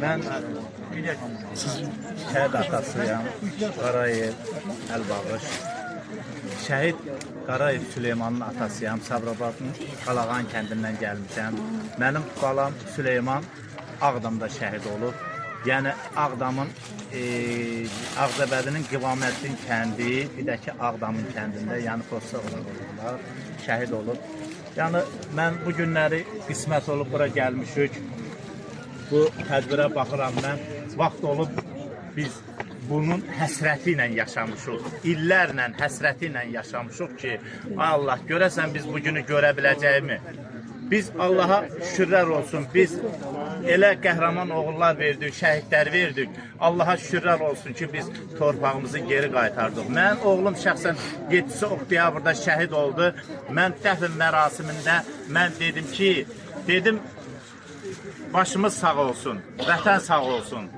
Ben şehit atasıyam, Qarayev Əlbağış. Şehit Qarayev Süleymanın atasıyam, Sabirabadın Qalağan kəndindən gəlmişəm. Mənim balam Süleyman Ağdamda şəhid olub. Yəni Ağdamın, Ağdabədinin Qivamətdin kəndi, bir də ki Ağdamın kəndində, yəni Postsoğlar şəhid olub. Yəni mən bu günləri qismət olub bura gəlmişik. Bu tədbirə baxıram mən. Vaxt olub biz bunun həsrəti ilə yaşamışıq. İllərlə həsrəti ilə yaşamışıq ki, Allah görəsən biz bu günü görə biləcəyimi? Biz Allaha şükürlər olsun. Biz elə qəhrəman oğullar verdik, şəhidlər verdik. Allaha şükürlər olsun ki, biz torpağımızı geri qaytardıq. Mən oğlum şəxsən 7 oktyabrda şəhid oldu. Mən dəfn mərasimində mən dedim ki, başımız sağ olsun, vətən sağ olsun.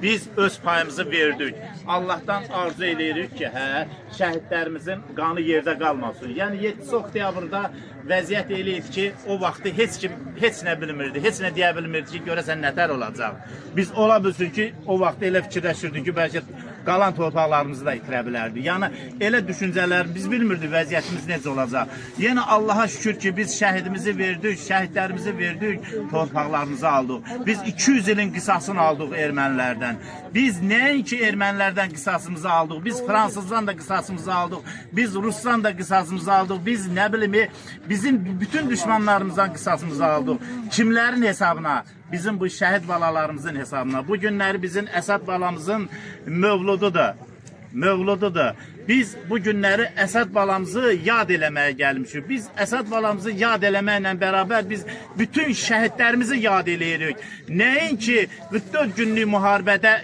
Biz öz payımızı verdik. Allah'tan arzu edirik ki, şəhidlərimizin qanı yerdə qalmasın. Yəni 7 oktyabrda vəziyyət eləyib ki, o vaxtı heç nə bilmirdi, heç nə deyə bilmirdi ki, görəsən nətər olacaq. Biz ola bilsin ki, o vaxt elə fikirləşirdik ki, bəlkə qalan torpaqlarımızı da itirə bilərdi. Yəni elə düşüncələr, biz bilmirdik vəziyyətimiz necə olacaq. Yəni Allaha şükür ki, biz şəhidimizi verdik, şəhidlərimizi verdik, torpaqlarımızı aldıq. Biz 200 ilin qisasını aldıq ermənilərdən. Biz nəinki ermənilərdən qisasımızı aldıq, biz fransızdan da qisasımızı aldıq, biz rusdan da qisasımızı aldıq, biz nə bilim, bizim bütün düşmanlarımızdan qisasımızı aldıq. Kimlərin hesabına? Bizim bu şəhid balalarımızın hesabına. Bu günləri bizim Əsəd balamızın mövlududur. Biz bu günləri Əsəd balamızı yad eləməyə gəlmişik. Biz Əsəd balamızı yad eləməklə bərabər biz bütün şəhidlərimizi yad eləyirik. Nəinki 44 günlük müharibədə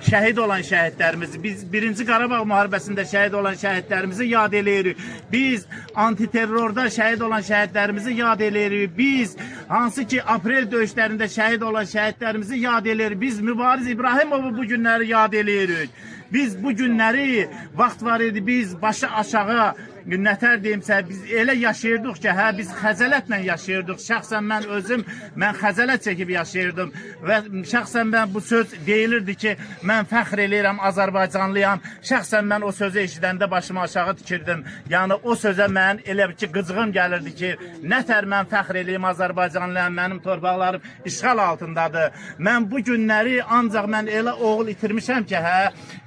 şəhid olan şəhidlərimizi, biz 1-ci Qarabağ müharibəsində şəhid olan şəhidlərimizi yad eləyirik. Biz antiterrorda şəhid olan şəhidlərimizi yad eləyirik. Biz hansı ki aprel döyüşlərində şəhid olan şəhidlərimizi yad eləyirik. Biz Mübariz İbrahimovu bu günləri yad eləyirik. Biz bu günləri vaxt var idi, biz başı aşağı nətər deyimsə, biz elə yaşayırdıq ki, biz xəzələtlə yaşayırdıq. Şəxsən mən özüm, mən xəzələt çəkib yaşayırdım və şəxsən mən bu söz deyilirdi ki, mən fəxr eləyirəm, Azərbaycanlıyam. Şəxsən mən o sözü eşidəndə başımı aşağı tikirdim. Yəni o sözə mən elə ki, qıcığım gəlirdi ki, nətər mən fəxr eləyim, Azərbaycanlıyam, mənim torpaqlarım işğal altındadır. Mən bu günləri ancaq mən elə oğul itirmişəm ki,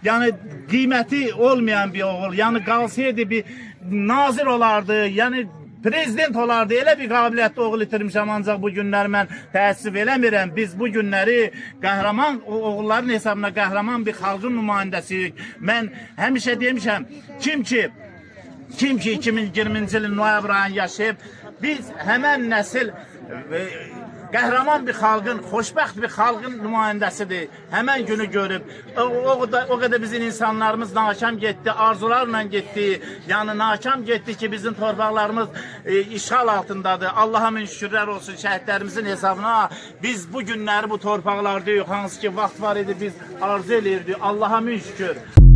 yəni qiyməti olmayan bir oğul, yəni qalsaydı bir nazir olardı, yəni prezident olardı, elə bir qabiliyyətli oğul itirmişəm, ancaq bu günləri mən təəssüf eləmirəm. Biz bu günləri qəhrəman oğulların hesabına qəhrəman bir xalqın nümayəndəsiyik. Mən həmişə demişəm, kim ki 2020-ci ilin noyabr ayını yaşayıb, biz həmən nəsil qəhrəman bir xalqın, xoşbəxt bir xalqın nümayəndəsidir. Həmən günü görüb, o qədər bizim insanlarımız nakam getdi, arzularla getdi. Yəni nakam getdi ki, bizim torpaqlarımız işğal altındadır. Allah'a min şükürlər olsun şəhidlərimizin hesabına. Biz bu günləri bu torpaqlardayıq, hansı ki vaxt var idi, biz arzu eləyirdik. Allah'a min şükür.